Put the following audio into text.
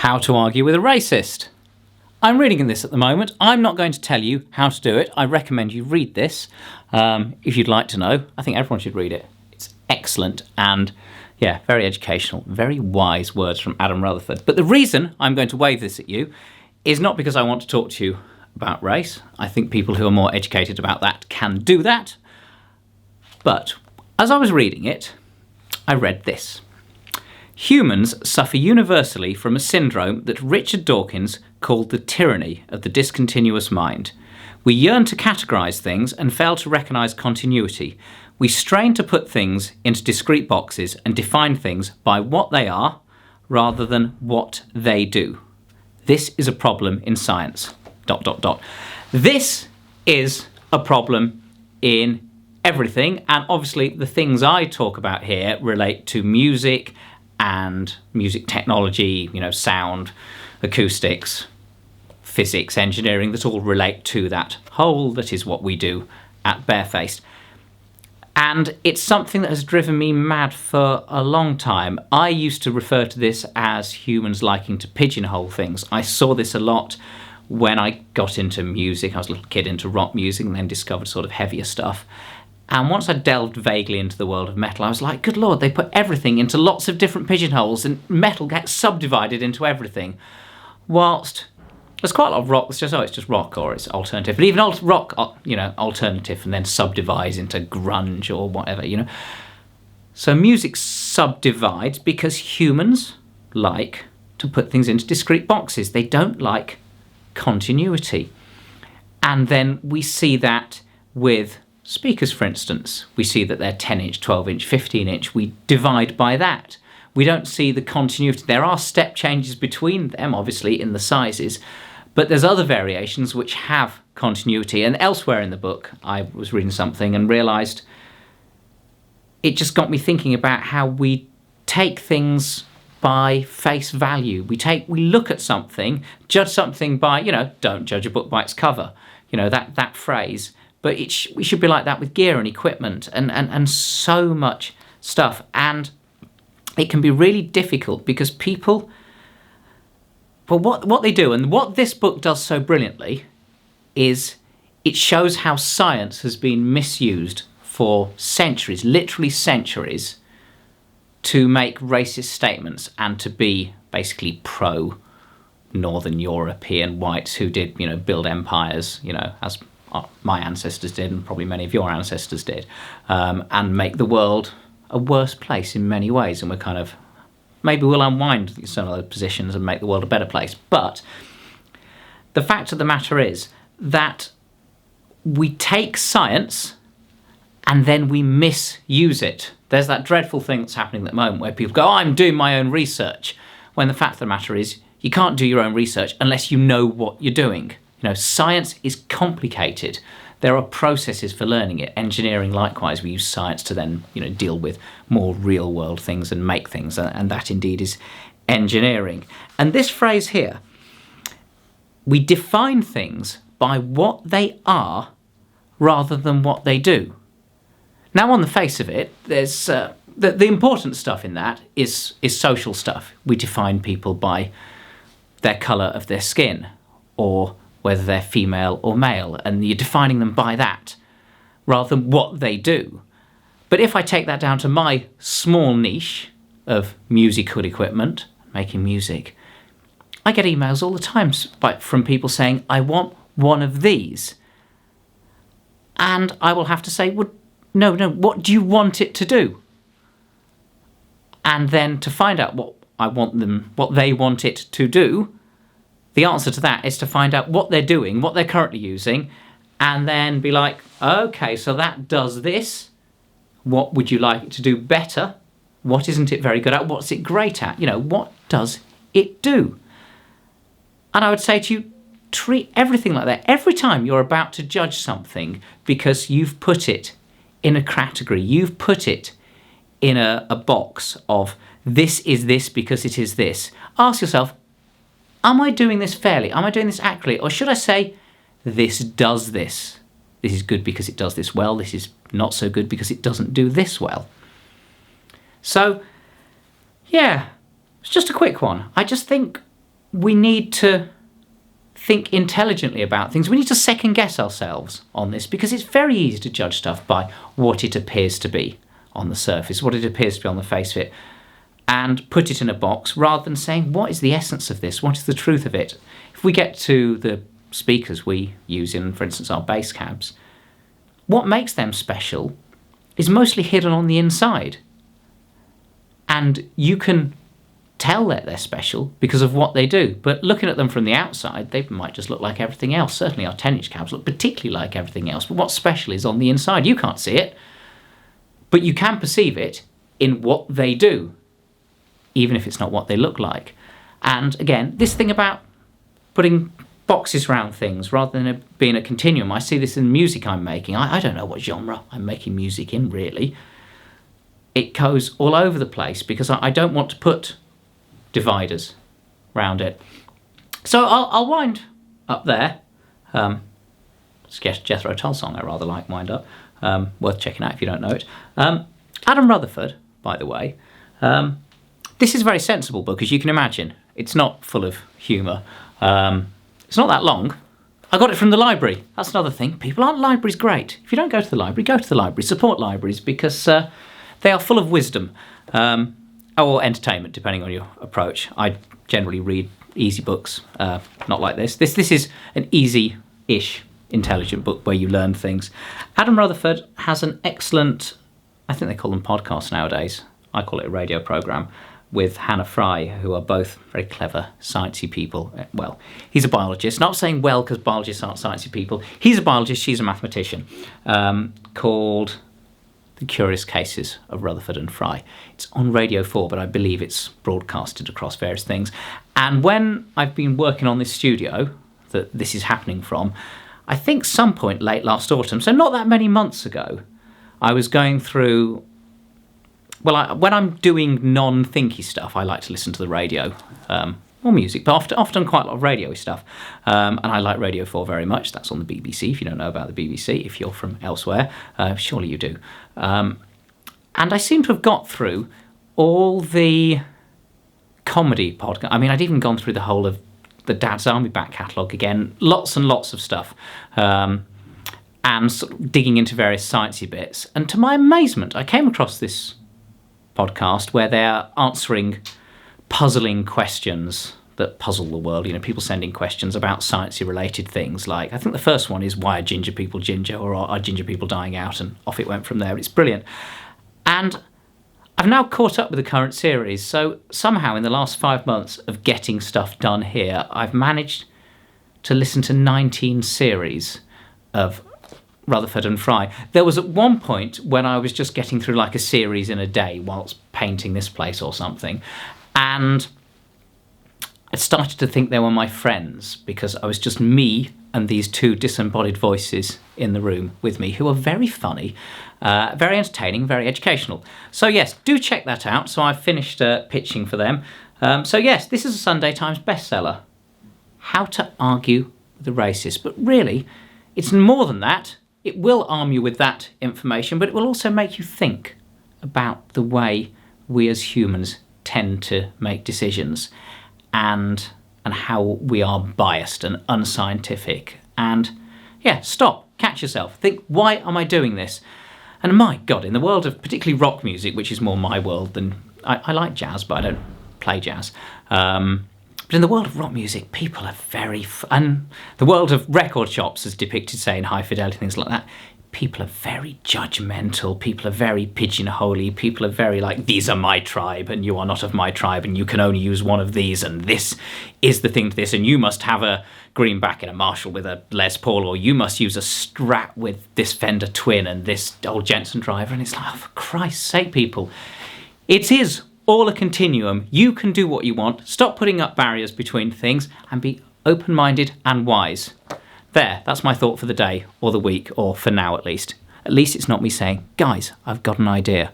How to argue with a racist. I'm reading this at the moment. I'm not going to tell you how to do it. I recommend you read this if you'd like to know. I think everyone should read it. It's excellent and, yeah, very educational. Very wise words from Adam Rutherford. But the reason I'm going to wave this at you is not because I want to talk to you about race. I think people who are more educated about that can do that. But as I was reading it, I read this. Humans suffer universally from a syndrome that Richard Dawkins called the tyranny of the discontinuous mind. We yearn to categorise things and fail to recognise continuity. We strain to put things into discrete boxes and define things by what they are rather than what they do. This is a problem in science. ... This is a problem in everything, and obviously the things I talk about here relate to music and music technology, sound, acoustics, physics, engineering, that all relate to that whole that is what we do at Barefaced. And it's something that has driven me mad for a long time. I used to refer to this as humans liking to pigeonhole things. I saw this a lot when I got into music. I was a little kid into rock music and then discovered sort of heavier stuff. And once I delved vaguely into the world of metal, I was like, good Lord, they put everything into lots of different pigeonholes and metal gets subdivided into everything. Whilst there's quite a lot of rock that's just, it's just rock or it's alternative. But even rock, alternative and then subdivides into grunge or whatever, So music subdivides because humans like to put things into discrete boxes. They don't like continuity. And then we see that with speakers, for instance. We see that they're 10-inch, 12-inch, 15-inch. We divide by that. We don't see the continuity. There are step changes between them, obviously, in the sizes, but there's other variations which have continuity. And elsewhere in the book, I was reading something and realised it just got me thinking about how we take things by face value. We look at something, judge something by, don't judge a book by its cover, that phrase. But we should be like that with gear and equipment and so much stuff. And it can be really difficult because people, well, what they do, and what this book does so brilliantly, is it shows how science has been misused for centuries, literally centuries, to make racist statements and to be basically pro-Northern European whites who did, build empires, as my ancestors did and probably many of your ancestors did, and make the world a worse place in many ways. And maybe we'll unwind some of those positions and make the world a better place. But the fact of the matter is that we take science and then we misuse it. There's that dreadful thing that's happening at the moment where people go, I'm doing my own research, when the fact of the matter is you can't do your own research unless you know what you're doing. Science is complicated. There are processes for learning it. Engineering, likewise, we use science to then, deal with more real-world things and make things, and that indeed is engineering. And this phrase here, we define things by what they are rather than what they do. Now, on the face of it, there's the important stuff in that is social stuff. We define people by their colour of their skin, or whether they're female or male, and you're defining them by that rather than what they do. But if I take that down to my small niche of musical equipment, making music, I get emails all the time from people saying, I want one of these. And I will have to say, well, no, what do you want it to do? And then to find out what they want it to do, the answer to that is to find out what they're doing, what they're currently using, and then be like, okay, so that does this. What would you like it to do better? What isn't it very good at? What's it great at? What does it do? And I would say to you, treat everything like that. Every time you're about to judge something because you've put it in a category, you've put it in a box of this is this because it is this, ask yourself, am I doing this fairly? Am I doing this accurately? Or should I say, this does this? This is good because it does this well. This is not so good because it doesn't do this well. So, yeah, it's just a quick one. I just think we need to think intelligently about things. We need to second guess ourselves on this, because it's very easy to judge stuff by what it appears to be on the surface, what it appears to be on the face of it, and put it in a box rather than saying, what is the essence of this? What is the truth of it? If we get to the speakers we use in, for instance, our bass cabs, what makes them special is mostly hidden on the inside. And you can tell that they're special because of what they do. But looking at them from the outside, they might just look like everything else. Certainly our 10-inch cabs look particularly like everything else. But what's special is on the inside. You can't see it, but you can perceive it in what they do, even if it's not what they look like. And again, this thing about putting boxes around things rather than it being a continuum. I see this in music I'm making. I don't know what genre I'm making music in, really. It goes all over the place because I don't want to put dividers around it. So I'll wind up there. It's Jethro Tull song I rather like, Wind Up. Worth checking out if you don't know it. Adam Rutherford, by the way. This is a very sensible book, as you can imagine. It's not full of humour. It's not that long. I got it from the library. That's another thing. People, aren't libraries great? If you don't go to the library, go to the library. Support libraries, because they are full of wisdom. Or entertainment, depending on your approach. I generally read easy books, not like this. This is an easy-ish, intelligent book where you learn things. Adam Rutherford has an excellent, I think they call them podcasts nowadays. I call it a radio programme, with Hannah Fry, who are both very clever, sciencey people. Well, he's a biologist. Not saying well because biologists aren't sciencey people. He's a biologist, she's a mathematician, called The Curious Cases of Rutherford and Fry. It's on Radio 4, but I believe it's broadcasted across various things. And when I've been working on this studio that this is happening from, I think some point late last autumn, so not that many months ago, I was going through... Well, when I'm doing non-thinky stuff, I like to listen to the radio, or music, but often quite a lot of radio stuff. And I like Radio 4 very much. That's on the BBC, if you don't know about the BBC, if you're from elsewhere. Surely you do. And I seem to have got through all the comedy podcasts. I mean, I'd even gone through the whole of the Dad's Army back catalogue again. Lots and lots of stuff. And sort of digging into various sciencey bits. And to my amazement, I came across this podcast where they're answering puzzling questions that puzzle the world. You know, people sending questions about sciencey related things. Like, I think the first one is, why are ginger people ginger, or are ginger people dying out? And off it went from there. It's brilliant. And I've now caught up with the current series. So somehow in the last 5 months of getting stuff done here, I've managed to listen to 19 series of Rutherford and Fry. There was at one point when I was just getting through like a series in a day whilst painting this place or something, and I started to think they were my friends because I was just me and these two disembodied voices in the room with me who are very funny, very entertaining, very educational. So yes, do check that out. So I've finished pitching for them. So yes, this is a Sunday Times bestseller. How to Argue with a Racist. But really, it's more than that. It will arm you with that information, but it will also make you think about the way we as humans tend to make decisions and how we are biased and unscientific. And yeah, stop, catch yourself, think, why am I doing this? And my God, in the world of particularly rock music, which is more my world than... I like jazz, but I don't play jazz. But in the world of rock music, people are very... and the world of record shops, as depicted, say, in high fidelity, things like that, people are very judgmental, people are very pigeonholey, people are very like, these are my tribe, and you are not of my tribe, and you can only use one of these, and this is the thing to this, and you must have a greenback in a Marshall with a Les Paul, or you must use a Strat with this Fender Twin and this old Jensen driver, and it's like, oh, for Christ's sake, people. It is all a continuum. You can do what you want. Stop putting up barriers between things and be open-minded and wise. There, that's my thought for the day or the week, or for now at least. At least it's not me saying, guys, I've got an idea.